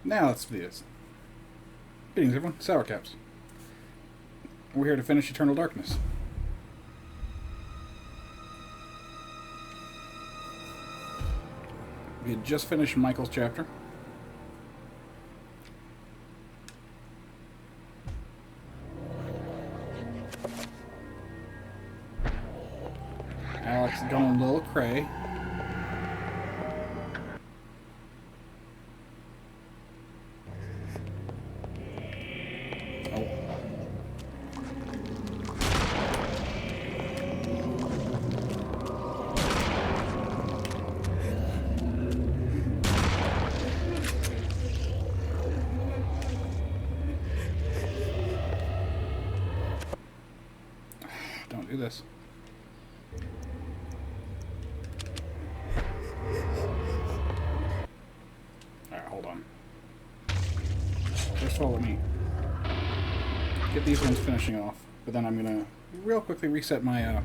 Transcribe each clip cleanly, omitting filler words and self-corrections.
Now let's do this. Greetings, everyone. Sour Caps. We're here to finish Eternal Darkness. We had just finished Michael's chapter. Alex is going a little cray. Don't do this. Alright, hold on. First of all, let me get these ones finishing off, but then I'm gonna real quickly reset my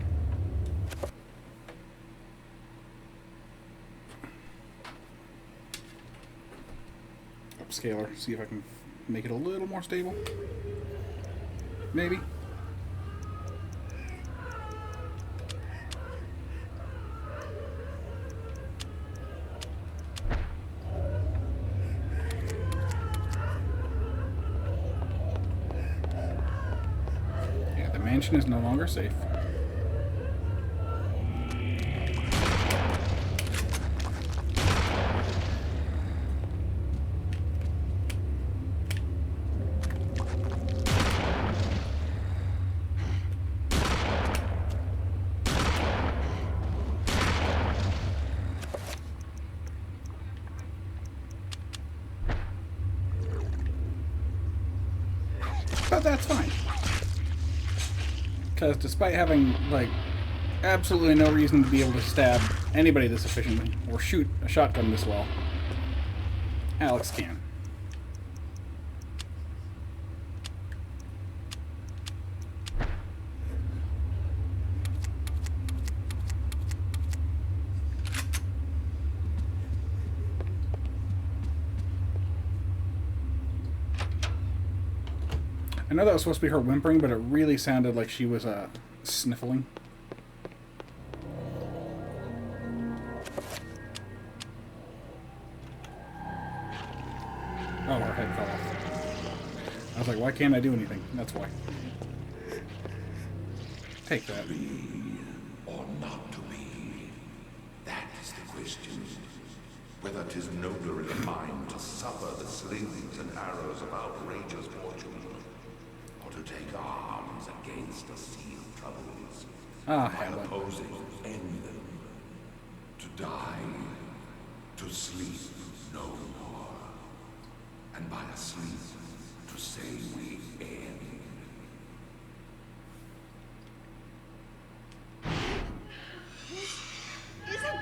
upscaler, see if I can make it a little more stable. Maybe. Mansion is no longer safe. But that's fine. Because despite having, like, absolutely no reason to be able to stab anybody this efficiently, or shoot a shotgun this well, Alex can. I know that was supposed to be her whimpering, but it really sounded like she was sniffling. Oh, her head fell off. I was like, why can't I do anything? That's why. Take that. To be or not to be, that is the question. Whether 'tis nobler in the mind to suffer the slings and arrows of outrageous fortune, or to take arms against a sea of troubles, while opposing, end them, to die, to sleep no more, and by a sleep to say we end. This isn't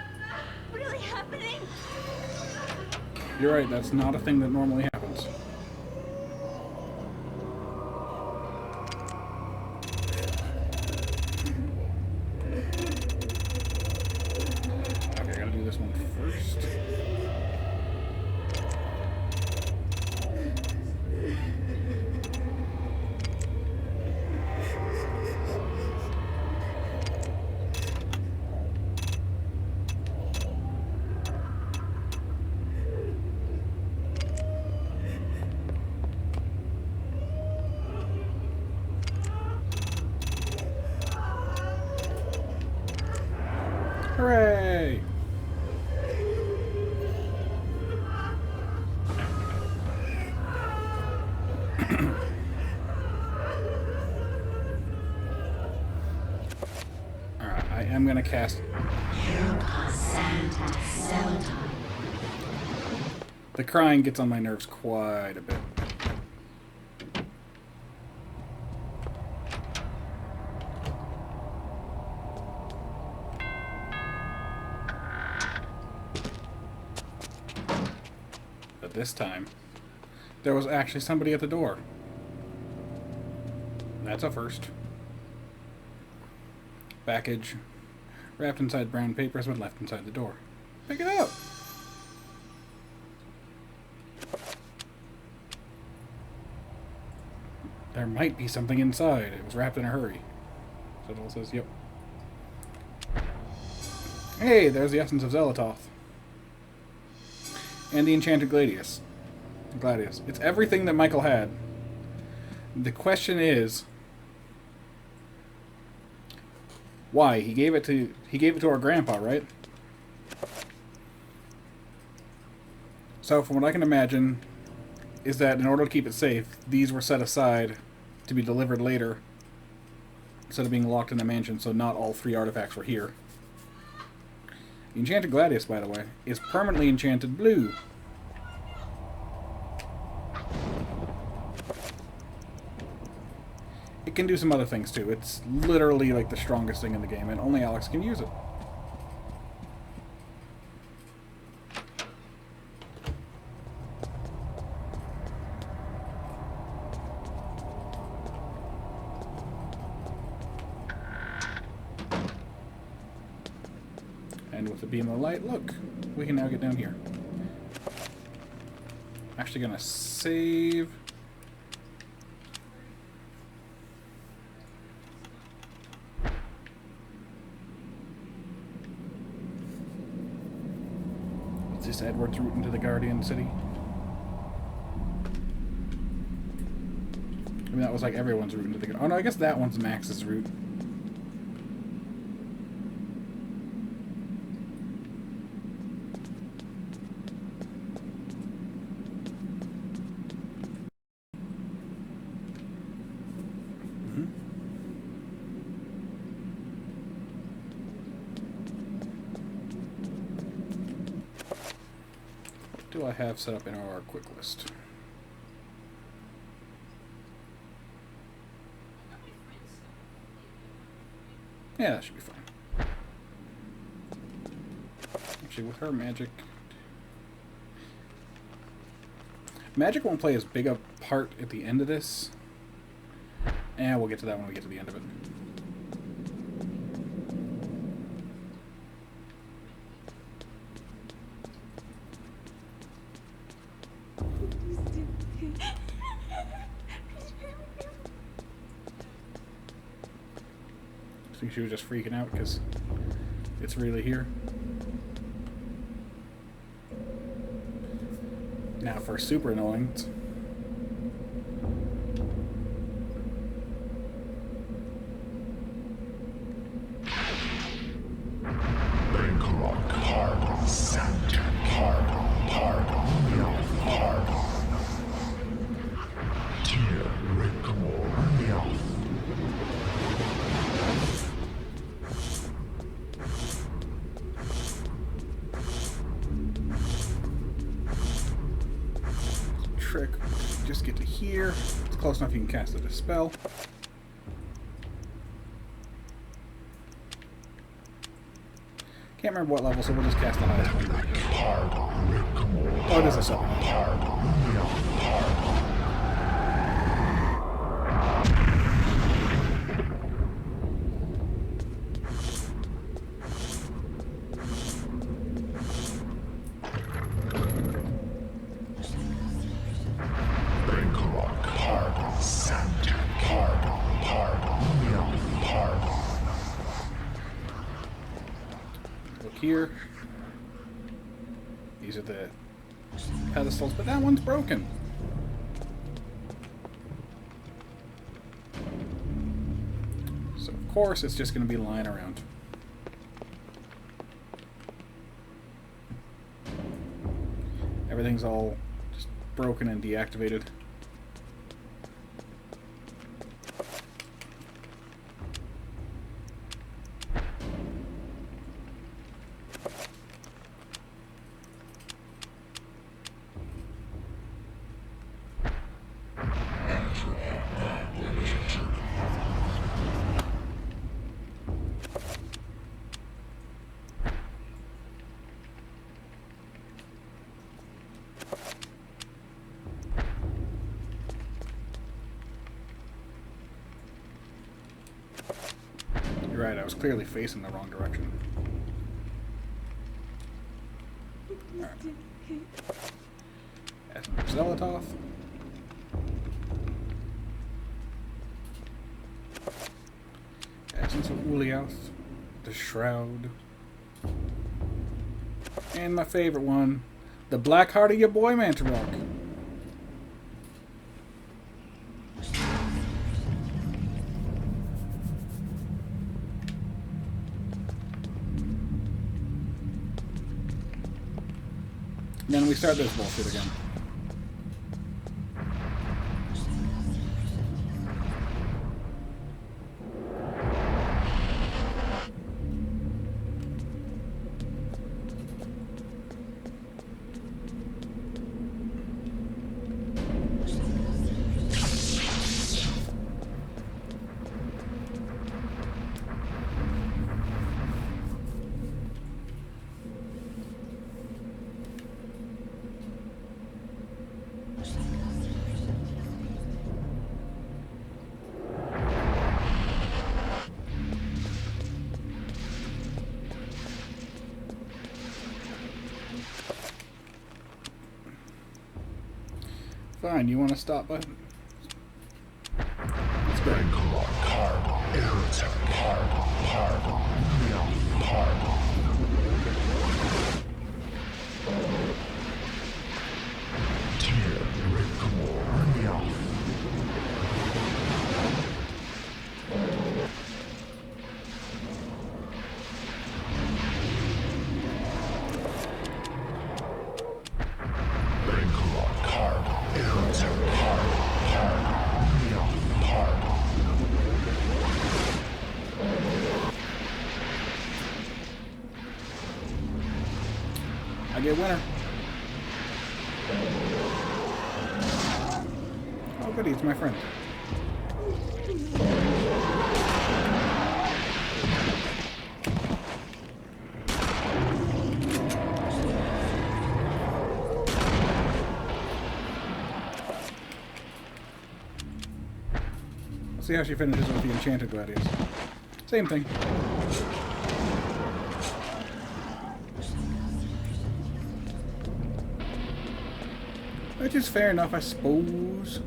really happening. You're right, that's not a thing that normally happens. This one first. Hooray! I'm going to cast... The crying gets on my nerves quite a bit. But this time, there was actually somebody at the door. That's a first. Package wrapped inside brown paper has been left inside the door. Pick it up! There might be something inside. It was wrapped in a hurry. Citadel says, yep. Hey, there's the essence of Zelatoth. And the enchanted Gladius. It's everything that Michael had. The question is, why? He gave it to our grandpa, right? So from what I can imagine, is that in order to keep it safe, these were set aside to be delivered later, instead of being locked in the mansion, so not all 3 artifacts were here. The enchanted Gladius, by the way, is permanently enchanted blue. It can do some other things too. It's literally like the strongest thing in the game, and only Alex can use it. And with the beam of light, look, we can now get down here. Actually gonna save. Is this Edward's route into the Guardian City? I mean, that was like everyone's route into the... Oh no, I guess that one's Max's route. What do I have set up in our quick list? Yeah, that should be fine. Actually, with her magic... Magic won't play as big a part at the end of this. And we'll get to that when we get to the end of it. I think she was just freaking out because it's really here. Now for super annoying. Trick. Just get to here. It's close enough you can cast a dispel. Can't remember what level, so we'll just cast the highest one. Oh, it is a 7. Here. These are the pedestals, but that one's broken. So of course it's just going to be lying around. Everything's all just broken and deactivated. You're right, I was clearly facing the wrong direction. Alright. Essence of Zelatoth. Pious, the Shroud, and my favorite one, the black heart of your boy Mantarok. And then we start this bullshit again. Fine, you want to stop by? Let's go. I get winner. Oh, goody, it's my friend. Let's see how she finishes with the Enchanted Gladius. Same thing. Which is fair enough, I suppose.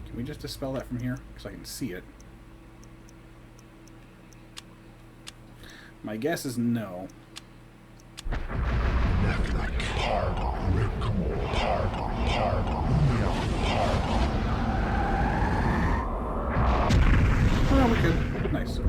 Can we just dispel that from here? Because I can see it. My guess is no. Oh, we could. Nice.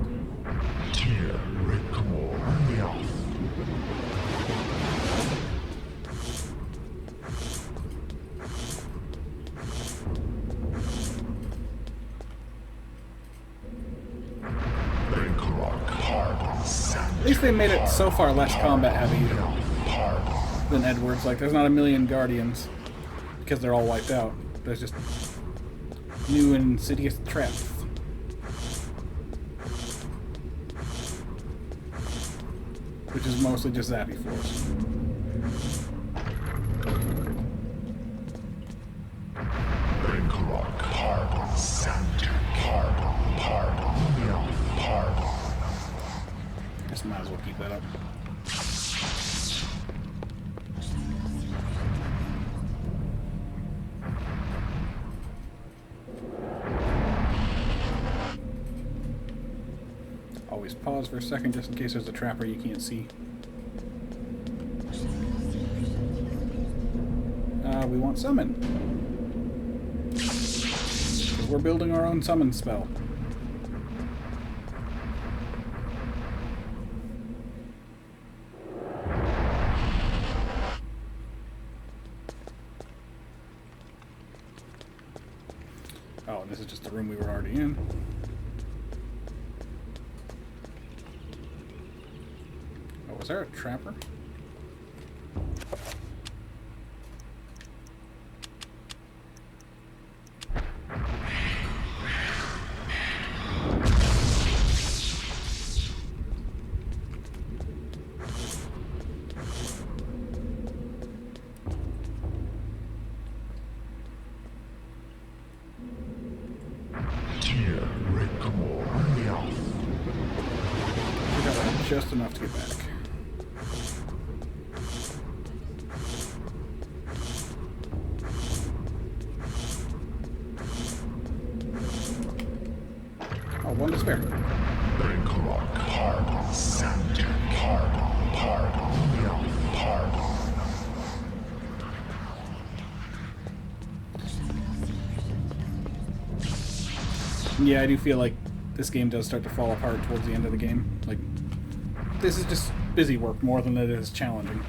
At least they made it so far less combat heavy than Edwards. Like, there's not a million Guardians because they're all wiped out. There's just new and insidious traps. Which is mostly just Zappy Force. Just might as well keep that up. Always pause for a second just in case there's a trapper you can't see. We want summon. 'Cause we're building our own summon spell. Oh, this is just the room we were already in. Oh, was there a trapper? We got just enough to get back. Oh, one to spare. Yeah, I do feel like this game does start to fall apart towards the end of the game. Like, this is just busy work more than it is challenging.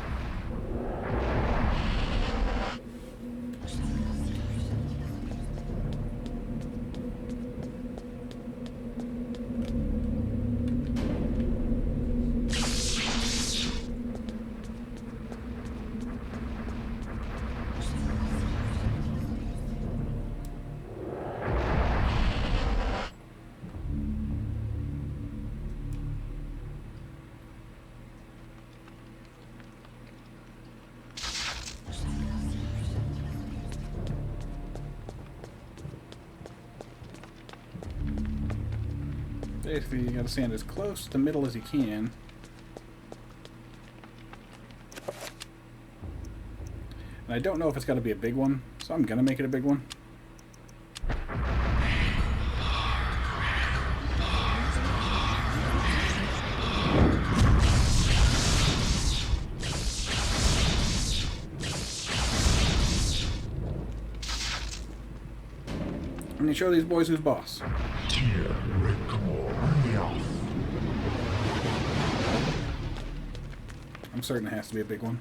Basically, you gotta stand as close to the middle as you can. And I don't know if it's gotta be a big one, so I'm gonna make it a big one. And you show these boys who's boss. I'm certain it has to be a big one.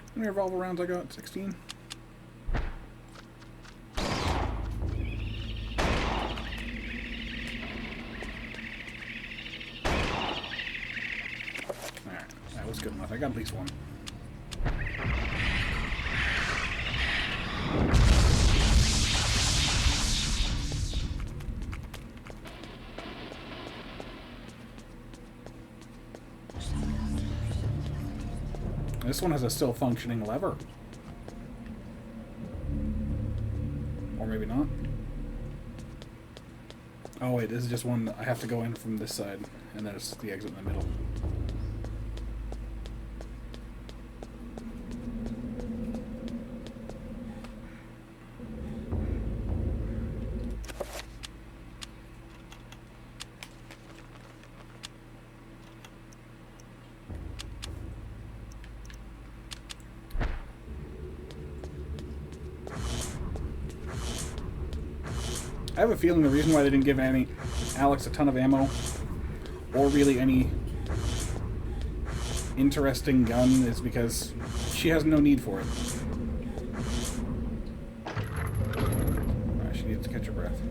How many revolver rounds I got? 16? That was good enough. I got at least one. This one has a still functioning lever. Or maybe not. Oh wait, this is just one I have to go in from this side, and there's the exit in the middle. I have a feeling the reason why they didn't give Alex a ton of ammo, or really any interesting gun, is because she has no need for it. She needs to catch her breath.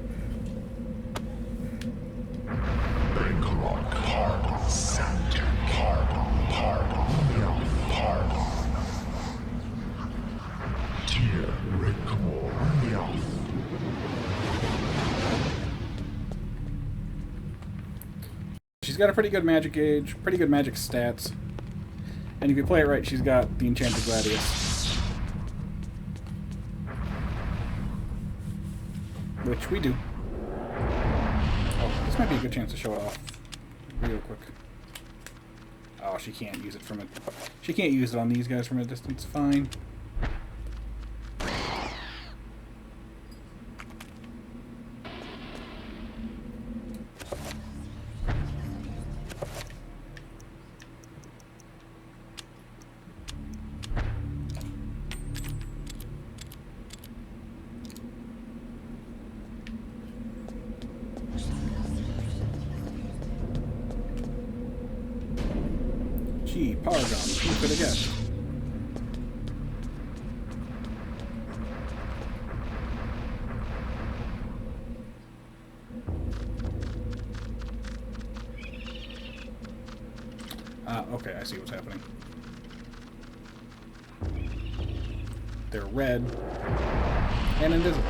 She's got a pretty good magic gauge, pretty good magic stats, and if you play it right, she's got the Enchanted Gladius. Which we do. Oh, this might be a good chance to show it off real quick. Oh, she can't use it from a... She can't use it on these guys from a distance. Fine. Gee, Paragon, who could have guessed? Okay, I see what's happening. They're red and invisible.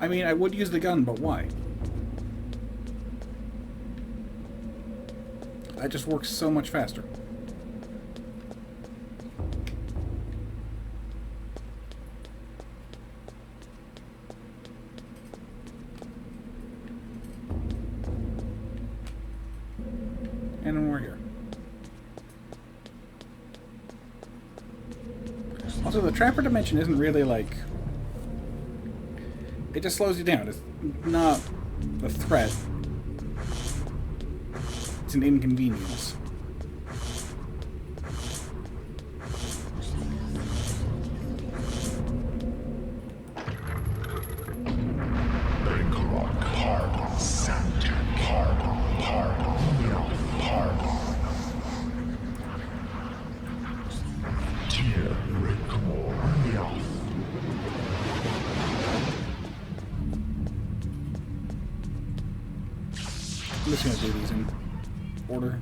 I mean, I would use the gun, but why? That just works so much faster. And then we're here. Also, the trapper dimension isn't really like... It just slows you down. It's not a threat. It's an inconvenience. I'm just gonna do these in order.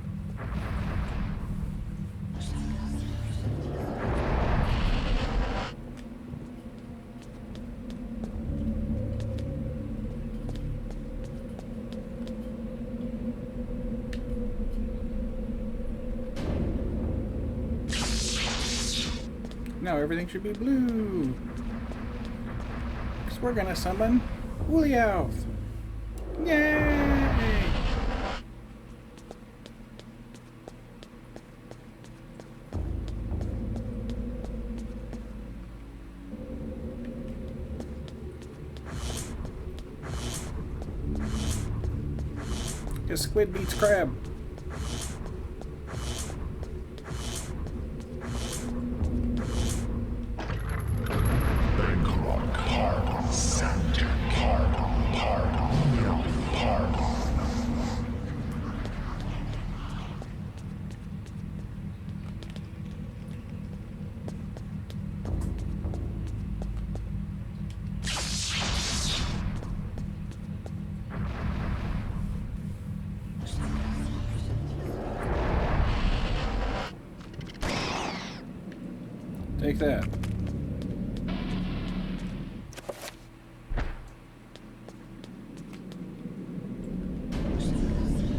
Now everything should be blue. Because we're gonna summon Pious. Yay! Guess squid beats crab. Take that.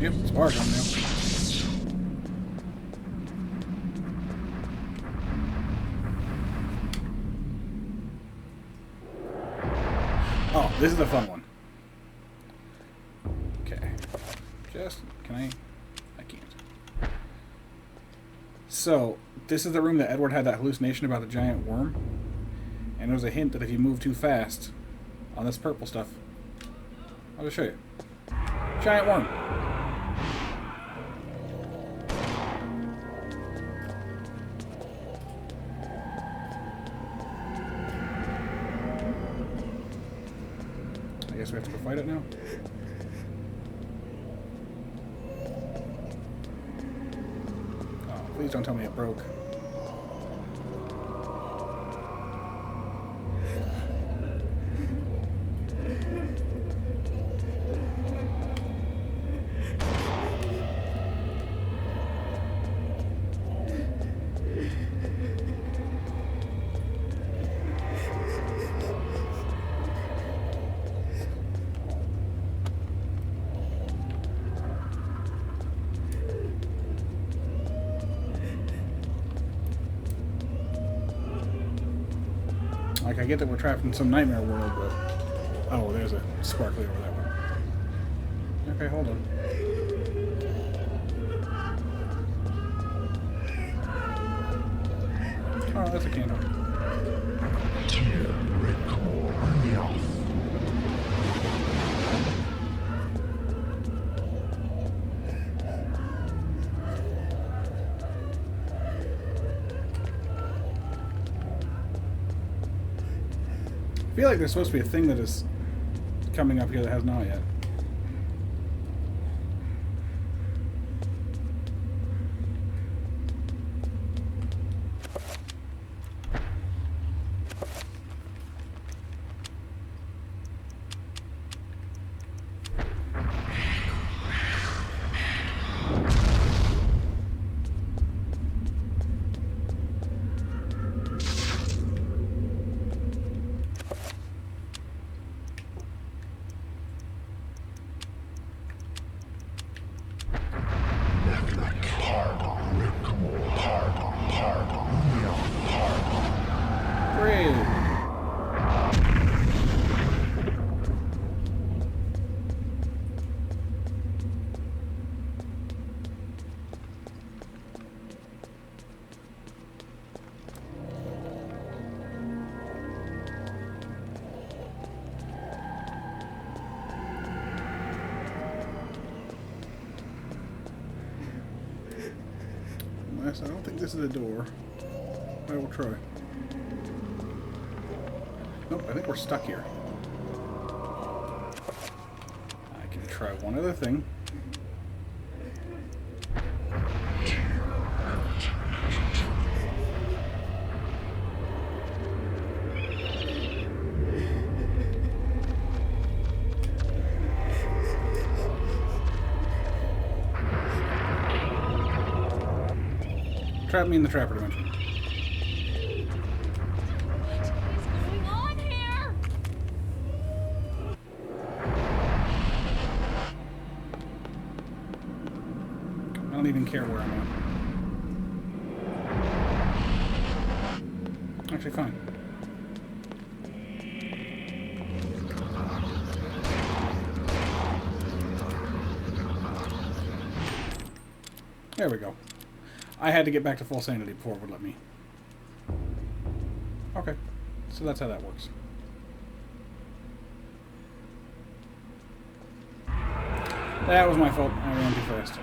Yep, spark on there. Oh, this is a fun one. Okay. Can I can't. So, this is the room that Edward had that hallucination about the giant worm. And there's a hint that if you move too fast on this purple stuff, I'll just show you. Giant worm. I guess we have to go fight it now. Oh, please don't tell me it broke. Like, I get that we're trapped in some nightmare world, but... Oh, there's a sparkly over that one. Okay, hold on. Oh, that's a candle. I feel like there's supposed to be a thing that is coming up here that has not yet. Unless I don't think this is a door. I will try. Nope, I think we're stuck here. I can try one other thing. Trap me in the trapper dimension. What is going on here? I don't even care where I'm at. Actually, fine. There we go. I had to get back to full sanity before it would let me. Okay. So that's how that works. That was my fault. I ran too fast.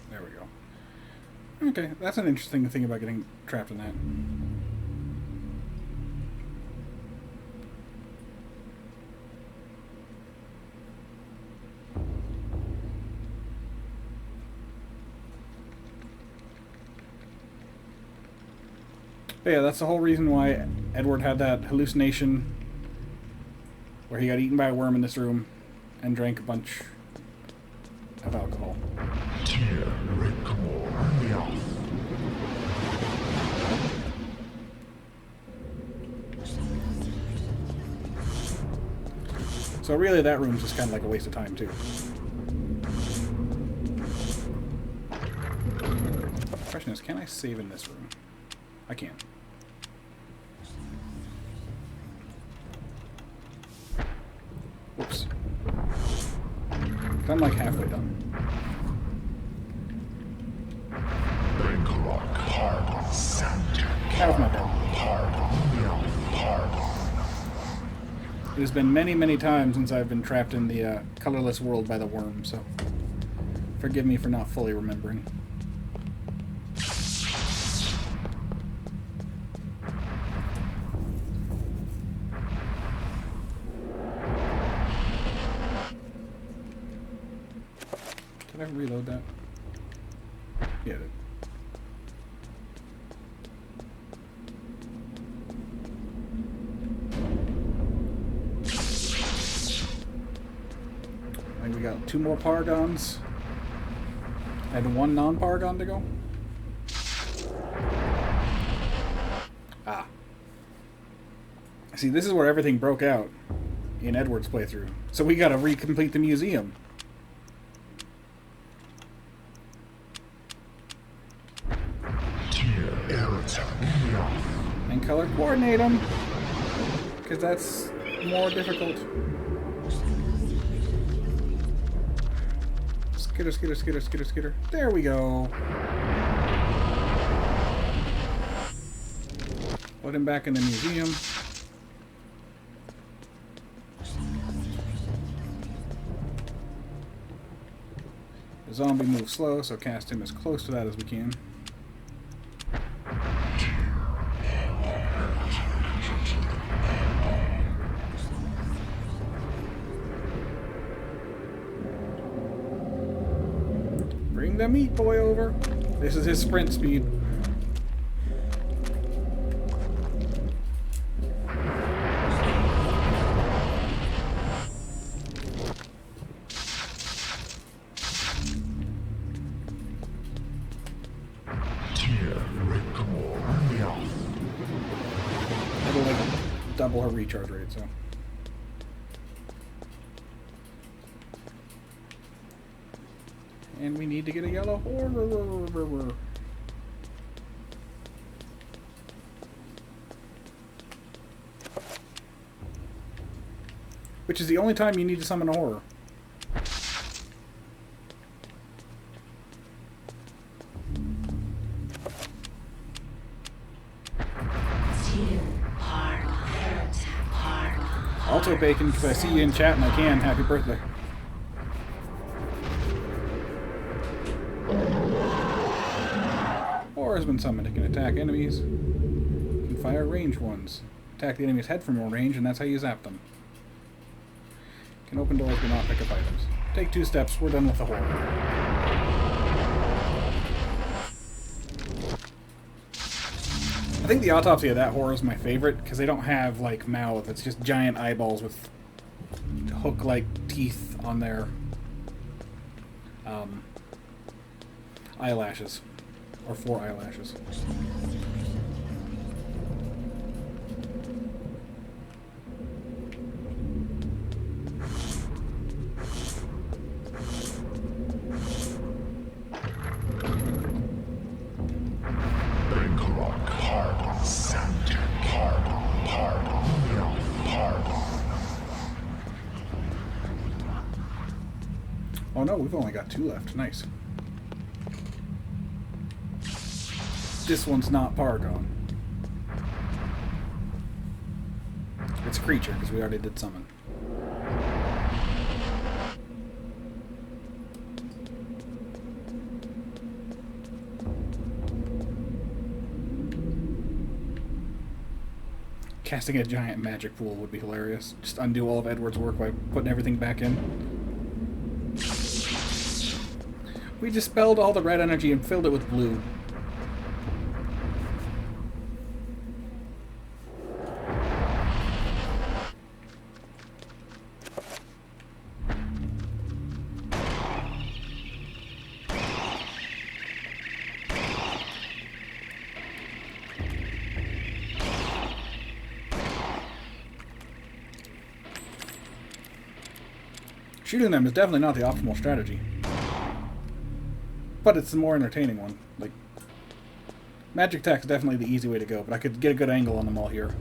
There we go. Okay, that's an interesting thing about getting trapped in that. But yeah, that's the whole reason why Edward had that hallucination where he got eaten by a worm in this room and drank a bunch of alcohol. So really that room's just kind of like a waste of time too. Question is, can I save in this room? I can. Whoops. I'm like halfway done. That was my bad. It has been many, many times since I've been trapped in the colorless world by the worm, so forgive me for not fully remembering. Did I reload that? Yeah, I did. I think we got 2 more Paragons and 1 non-Paragon to go. Ah. See, this is where everything broke out in Edward's playthrough. So we gotta recomplete the museum. And color coordinate them, because that's more difficult. Skitter, skitter, skitter, skitter, skitter. There we go. Put him back in the museum. The zombie moves slow, so cast him as close to that as we can. Bring the meat boy over. This is his sprint speed. It'll like double her recharge rate, so. And we need to get a yellow horror. Which is the only time you need to summon a horror. Also, Bacon, because I see you in chat and I can. Happy birthday. Horror has been summoned. It can attack enemies. It can fire ranged ones. Attack the enemy's head from more range, and that's how you zap them. Can open doors but not pick up items. Take 2 steps. We're done with the horror. I think the autopsy of that horror is my favorite because they don't have like mouth. It's just giant eyeballs with hook-like teeth on their eyelashes, or 4 eyelashes. Oh no, we've only got 2 left. Nice. This one's not Paragon. It's a creature, because we already did summon. Casting a giant magic pool would be hilarious. Just undo all of Edward's work by putting everything back in. We dispelled all the red energy and filled it with blue. Shooting them is definitely not the optimal strategy. But it's the more entertaining one. Like, magic attack is definitely the easy way to go, but I could get a good angle on them all here.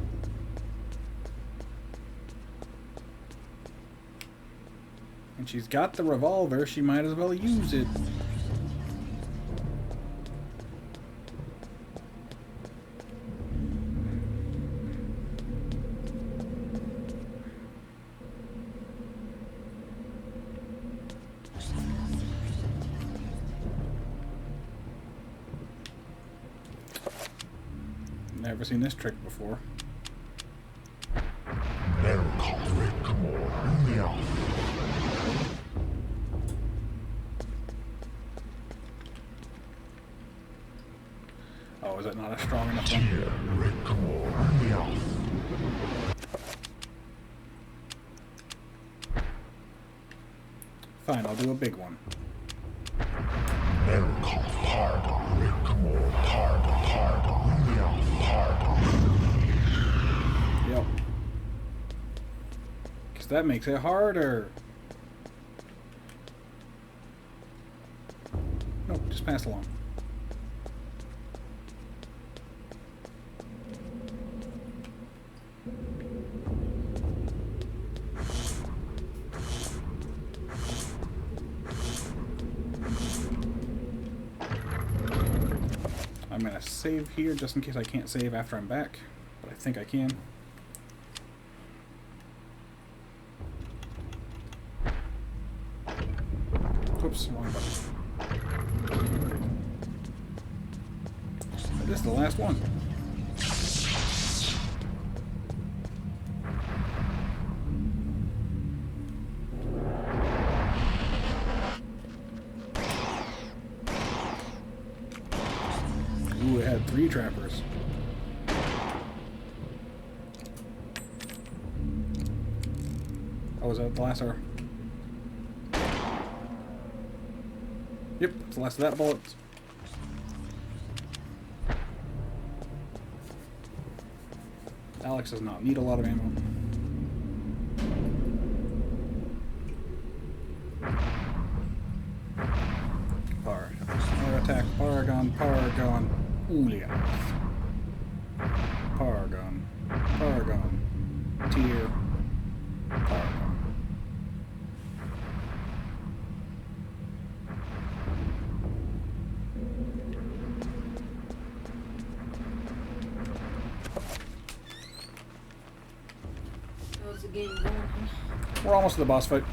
And she's got the revolver, she might as well use it. Never seen this trick before. Oh, is that not a strong enough one? Fine, I'll do a big one. Yep. Because that makes it harder. Nope, just pass along. I'm going to save here just in case I can't save after I'm back, but I think I can. Oops, wrong button. This is the last one. Ooh, it had 3 trappers. Oh, was that the last hour? Yep, that's the last of that bullet. Alex does not need a lot of ammo. attack. Paragon, Paragon. Ulia. Paragon. Paragon. Tier. Paragon. How's the game going? We're almost to the boss fight.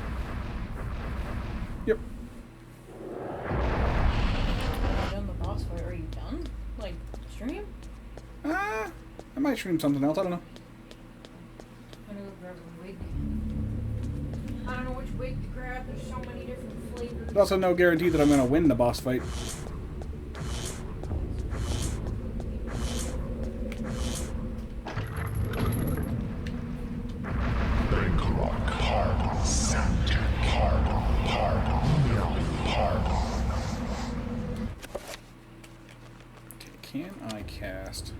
Yep. Are you done the boss fight? Are you done? Like, stream? I might stream something else. I don't know. I'm gonna go grab a wig. I don't know which wig to grab. There's so many different flavors. There's also no guarantee that I'm going to win the boss fight. Can I cast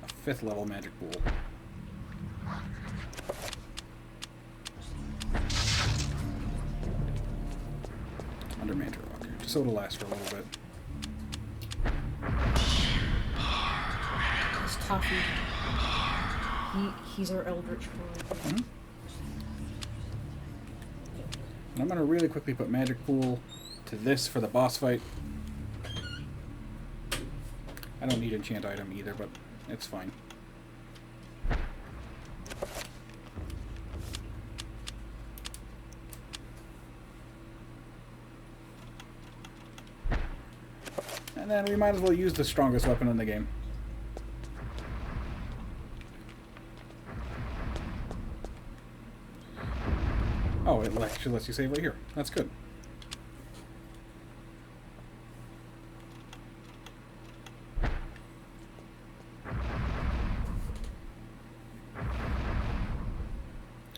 a 5th level magic pool? Under Mantra Rock, just so it'll last for a little bit. It's Toffee. He's our Eldritch Lord. And I'm going to really quickly put magic pool to this for the boss fight. I don't need enchant item either, but it's fine. And then we might as well use the strongest weapon in the game. Oh, it actually lets you save right here. That's good.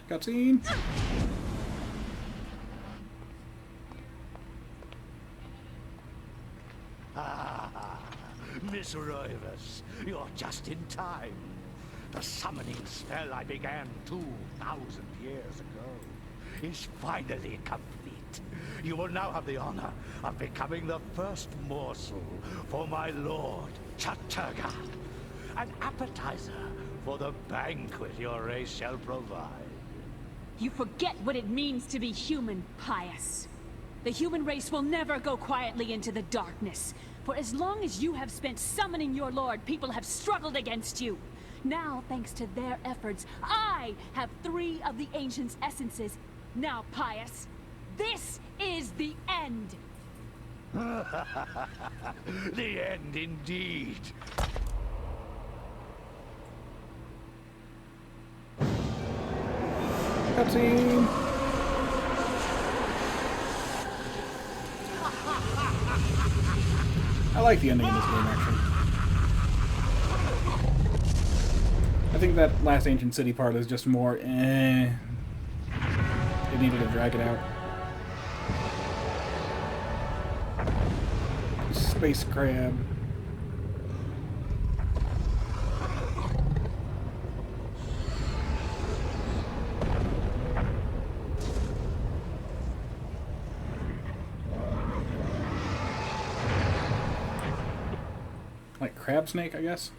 Cutscene. Miss Roivas, you're just in time. The summoning spell I began 2,000 years ago is finally complete. You will now have the honor of becoming the first morsel for my lord, Chattur'gha. An appetizer for the banquet your race shall provide. You forget what it means to be human, Pious. The human race will never go quietly into the darkness. For as long as you have spent summoning your lord, people have struggled against you. Now, thanks to their efforts, I have 3 of the Ancient's essences. Now, Pious, this is the end. The end indeed. Cutscene. I like the ending in this game, actually. I think that last Ancient City part is just more eh. They needed to drag it out. Space crab. Like crab snake, I guess.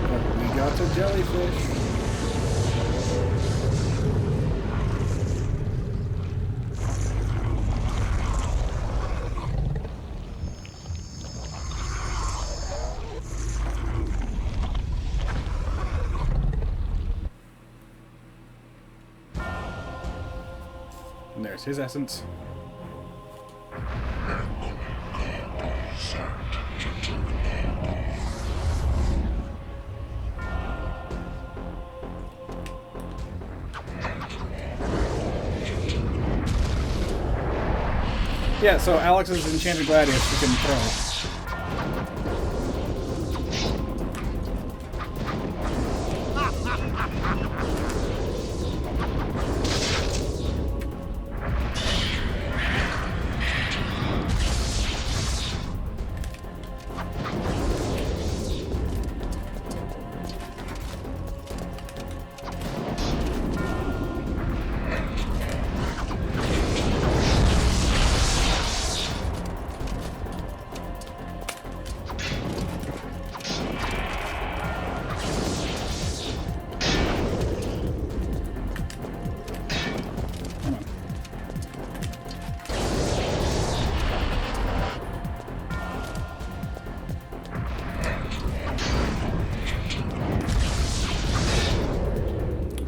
But we got the jellyfish. And there's his essence. Yeah, so Alex's enchanted gladius we can throw.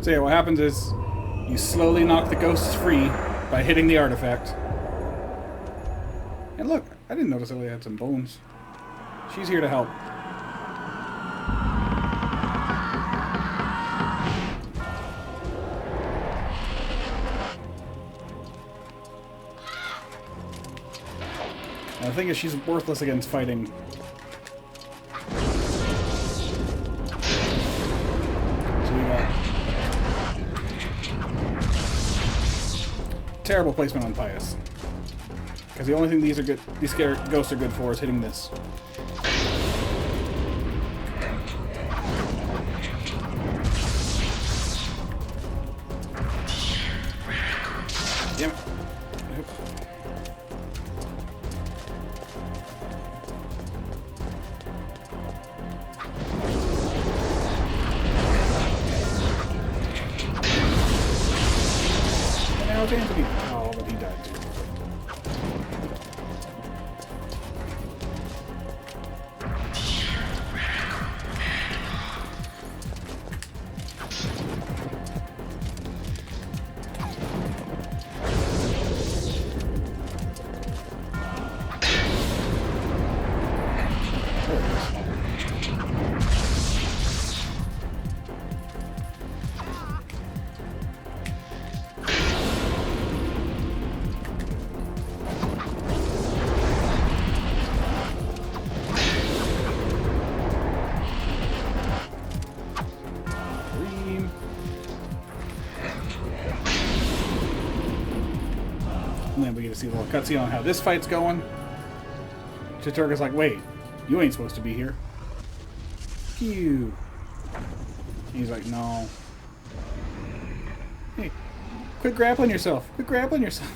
So yeah, what happens is you slowly knock the ghosts free by hitting the artifact. And look, I didn't notice Ellie had some bones. She's here to help. And the thing is, she's worthless against fighting. So we got terrible placement on Pious. Because the only thing these ghosts are good for is hitting this. Damn it. Now it's Anthony. Oh, but he died too. And then we get to see a little cutscene on how this fight's going. Chiturga's like, wait, you ain't supposed to be here. Pew. And he's like, no. Hey, quit grappling yourself. Quit grappling yourself.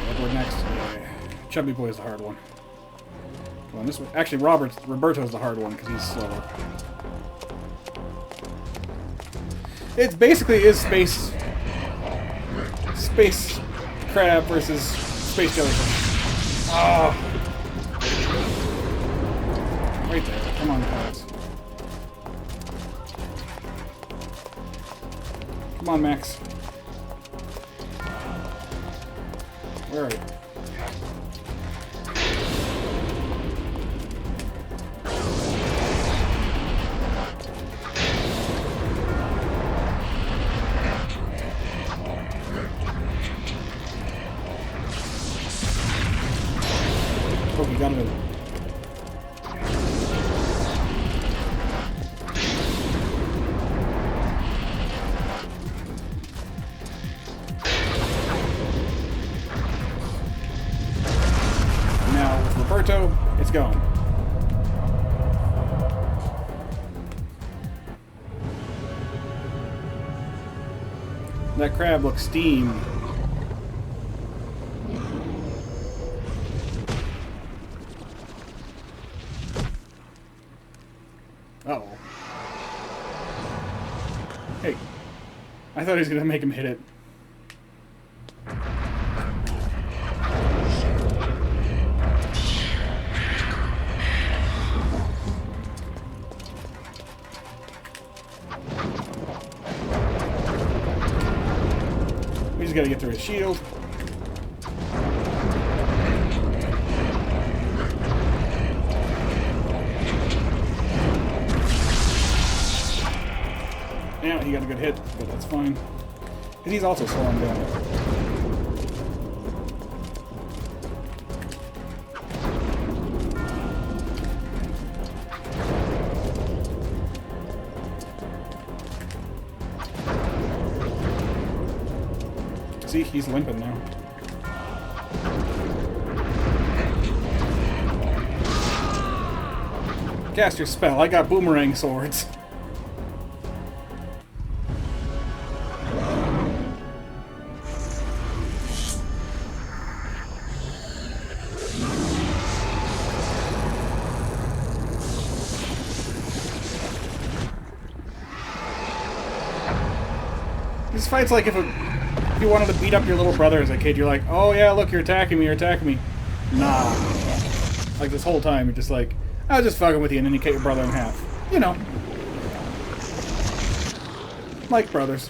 Edward next. Yeah. Chubby Boy is the hard one. Well, this one, actually, Roberto's the hard one because he's slower. It basically is space crab versus space jellyfish. Oh, right there. Come on, guys. Come on, Max. Where are you? Oh, you got him. Now, with Roberto, it's gone. That crab looks steamed. Uh-oh. Hey. I thought he was going to make him hit it. We just got to get through his shield. Yeah, he got a good hit, but that's fine. Because he's also slowing down. See, he's limping now. Cast your spell. I got boomerang swords. This fight's like if a You wanted to beat up your little brother as a kid. You're like, oh yeah, look, you're attacking me, you're attacking me. Nah. Like this whole time, you're just like, I was just fucking with you, and then you cut your brother in half. You know. Like brothers.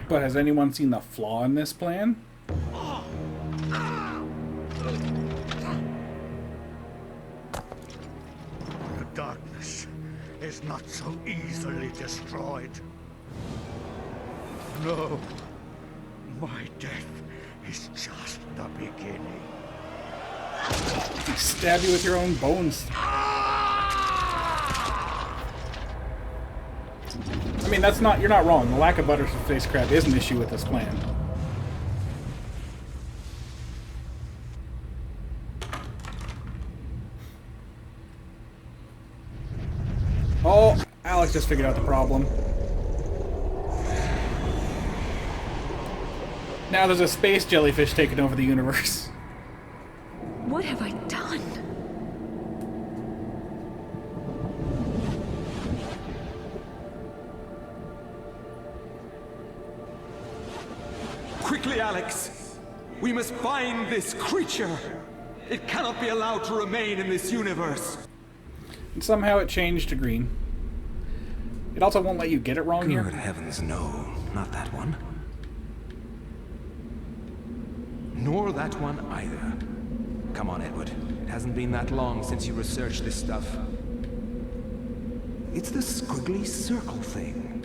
But has anyone seen the flaw in this plan? The darkness is not so easily destroyed. No. My death is just the beginning. Stab you with your own bones. I mean, that's not, you're not wrong. The lack of butterface crab is an issue with this plan. Oh, Alex just figured out the problem. Now there's a space jellyfish taking over the universe. What have I done? Quickly, Alex! We must find this creature! It cannot be allowed to remain in this universe! And somehow it changed to green. It also won't let you get it wrong here. Good heavens, no. Not that one. Nor that one either. Come on, Edward. It hasn't been that long since you researched this stuff. It's the squiggly circle thing.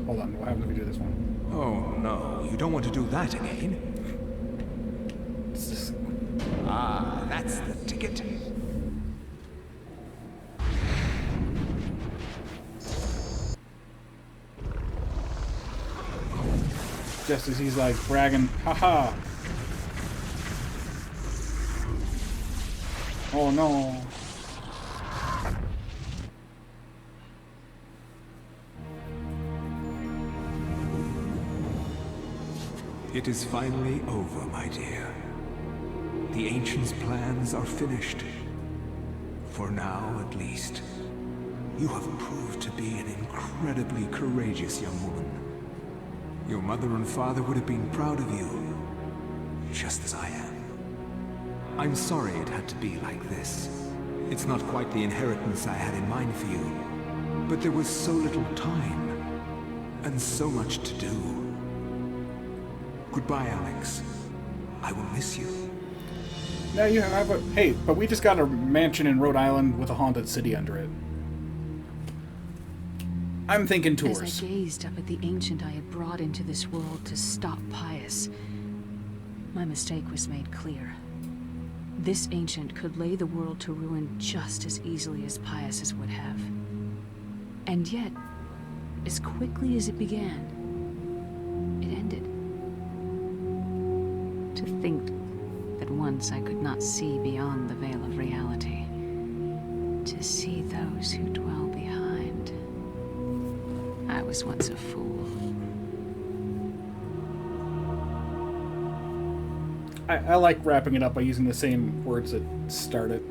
Hold on, what happens if we do this one? Oh, no. You don't want to do that again. Ah, that's the ticket. Just as he's like bragging, haha. Oh no. It is finally over, my dear. The Ancients' plans are finished. For now, at least. You have proved to be an incredibly courageous young woman. Your mother and father would have been proud of you, just as I am. I'm sorry it had to be like this. It's not quite the inheritance I had in mind for you, but there was so little time, and so much to do. Goodbye, Alex. I will miss you. Now you have a... Hey, but we just got a mansion in Rhode Island with a haunted city under it. I'm thinking tours. As I gazed up at the ancient I had brought into this world to stop Pious, my mistake was made clear. This ancient could lay the world to ruin just as easily as Pious's would have. And yet, as quickly as it began, it ended. To think that once I could not see beyond the veil of reality, to see those who dwell behind. I was once a fool. I like wrapping it up by using the same words that start it.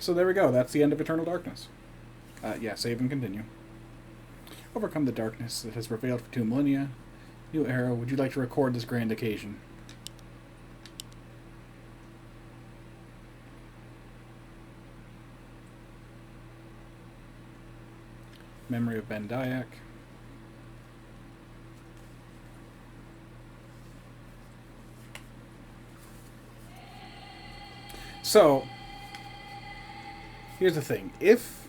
So there we go. That's the end of Eternal Darkness. Yeah, save and continue. Overcome the darkness that has prevailed for 2 millennia. New era, would you like to record this grand occasion? Memory of Ben Dyack. So, here's the thing. If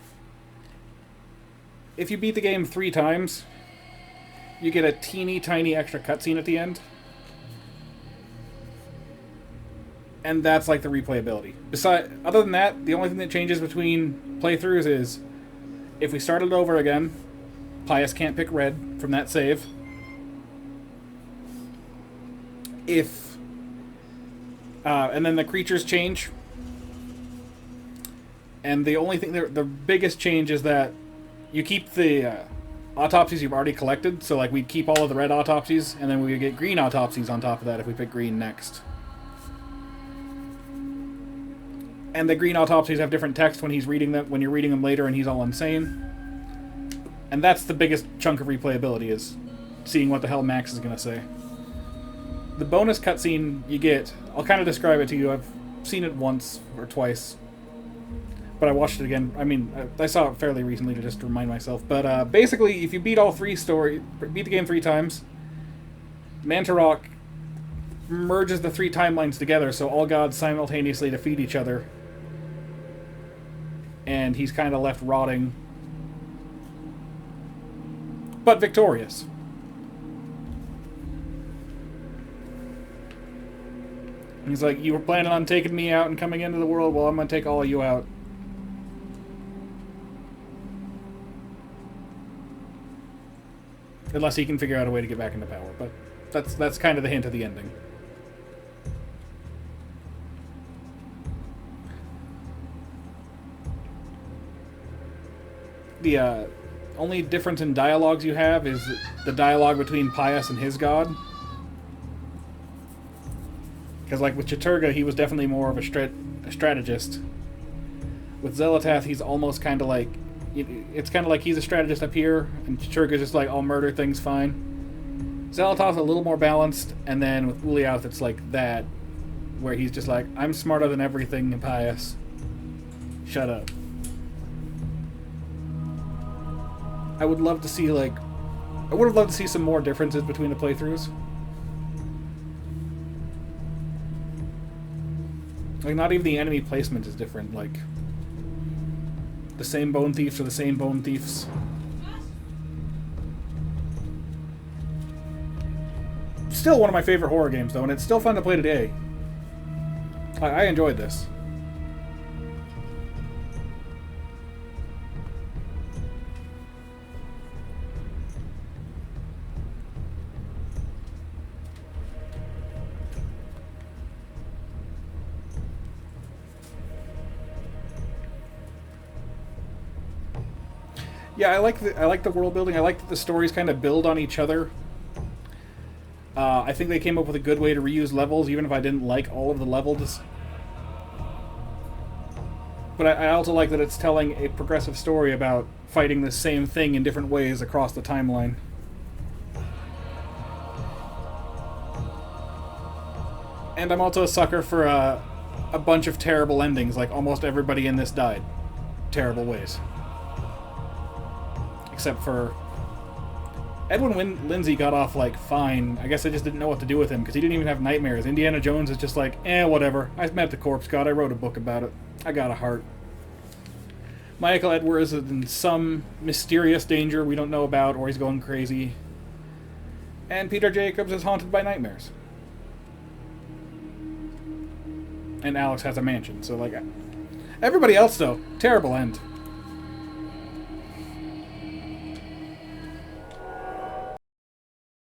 you beat the game 3 times, you get a teeny tiny extra cutscene at the end. And that's like the replayability. Other than that, the only thing that changes between playthroughs is if we started over again, Pious can't pick red from that save. And then the creatures change. And the only thing, the biggest change is that you keep the autopsies you've already collected. So, like, we'd keep all of the red autopsies, and then we would get green autopsies on top of that if we pick green next. And the green autopsies have different text when he's reading them, when you're reading them later and he's all insane. And that's the biggest chunk of replayability, is seeing what the hell Max is going to say. The bonus cutscene you get, I'll kind of describe it to you. I've seen it once or twice, but I watched it again. I mean, I saw it fairly recently to just remind myself. But basically, if you beat beat the game 3 times, Mantarok merges the 3 timelines together, so all gods simultaneously defeat each other. And he's kind of left rotting, but victorious. He's like, you were planning on taking me out and coming into the world, well, I'm going to take all of you out. Unless he can figure out a way to get back into power, but that's kind of the hint of the ending. The only difference in dialogues you have is the dialogue between Pious and his god. Because, like, with Chaturga, he was definitely more of a strategist. With Zelatath, he's almost kind of like... It's kind of like he's a strategist up here, and Chaturga's just like, I'll murder things fine. Zelatath's a little more balanced, and then with Ulyaoth, it's like that, where he's just like, I'm smarter than everything in Pious. Shut up. I would love to see, like... I would have loved to see some more differences between the playthroughs. Like, not even the enemy placement is different, like... The same bone thieves are the same bone thieves. Still one of my favorite horror games, though, and it's still fun to play today. I enjoyed this. Yeah, I like the world building. I like that the stories kind of build on each other. I think they came up with a good way to reuse levels, even if I didn't like all of the levels. But I also like that it's telling a progressive story about fighting the same thing in different ways across the timeline. And I'm also a sucker for a bunch of terrible endings, like almost everybody in this died. Terrible ways. Except for... Edwin Lindsay got off, like, fine. I guess I just didn't know what to do with him, because he didn't even have nightmares. Indiana Jones is just like, whatever. I met the corpse god. I wrote a book about it. I got a heart. Michael Edwards is in some mysterious danger we don't know about, or he's going crazy. And Peter Jacobs is haunted by nightmares. And Alex has a mansion, so, like... Everybody else, though, terrible end.